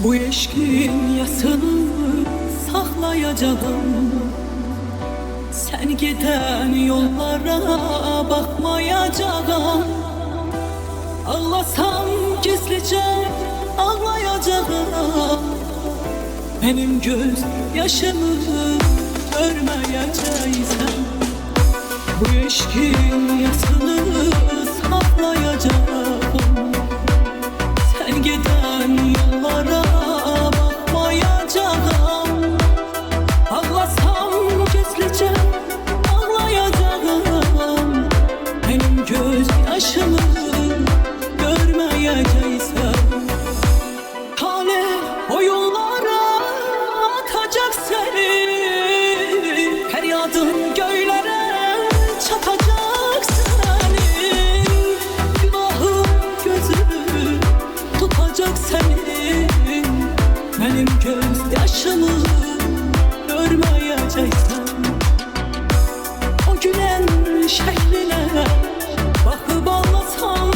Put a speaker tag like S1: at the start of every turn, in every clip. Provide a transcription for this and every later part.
S1: Bu eşkin yasını saklayacağım. Sen giden yollara bakmayacağım. Ağlasam gizlice ağlayacağım. Benim göz yaşımı görmeyeceksen, bu eşkin yasını saklayacağım. Sen giden yollara bakmayacağım. Ağlasam gizlice ağlayacağım. Benim göz yaşımı görmeyeceksen, hani o yollara atacak seni. Feryadın göylere çatacak senin. Günahın gözünü tutacak senin. Benim göz yaşımı görmeyeceksen, o gülen şekline bakıp ağlasam,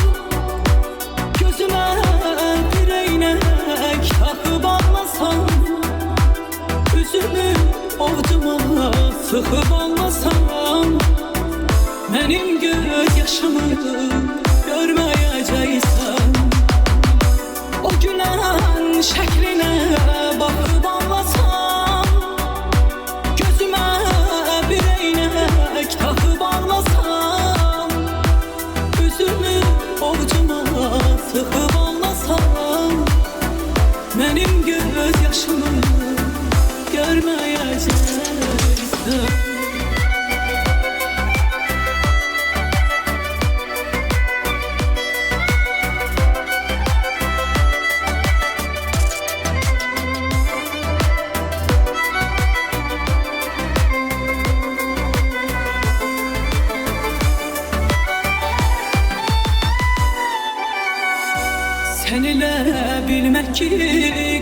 S1: gözüme bir eynek takıp ağlasam, üzümü ovcuma sıkıp ağlasam, benim göz yaşımı görmeyeceksen, o gülen şekline bakıp ağlasam, gözüme bir eynek takıp ağlasam, üzümü ovcuma sıkıp ağlasam, benim göz yaşımı görmeyeceksin. Sen ile bilmek ki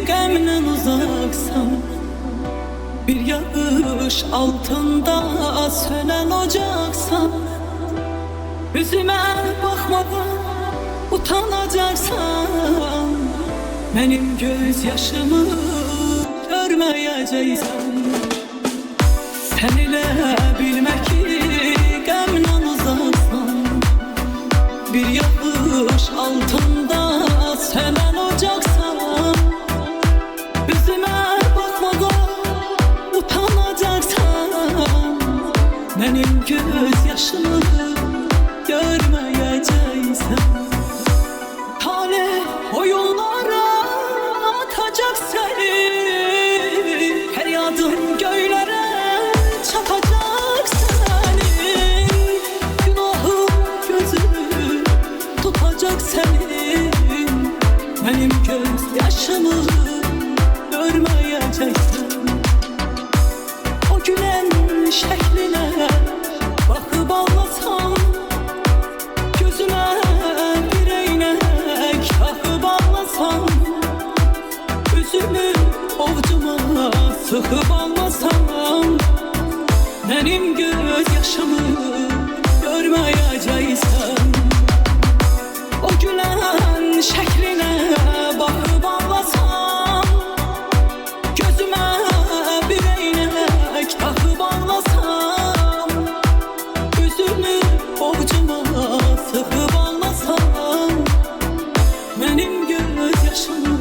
S1: qəmdən uzaqsan, bir yağış altında sönən ocaqsan, üzümə baxmadan utanacaqsan, benim göz yaşımı görmeyeceksen. Sen ile bilmek ki qəmdən uzaqsan, bir yağış altında sönən ocaqsan, üzümə baxmadan utanacaqsan, benim göz yaşımı görmeyeceksen, talih o yollara atacak seni. Feryadın göylere çatacak senin. Günahın gözünü tutacak senin. Benim göz yaşımı görmeyeceksin. O gülen şekline bakıp ağlasam, gözüme bir eynek takıp ağlasam, üzümü ovcuma sıkıp ağlasam, benim göz yaşımı görmeyeceksin. O gülen şekline bakıp ağlasam, gözüme bir eynek takıp ağlasam, üzümü ovcuma sıkıp ağlasam, benim göz yaşımı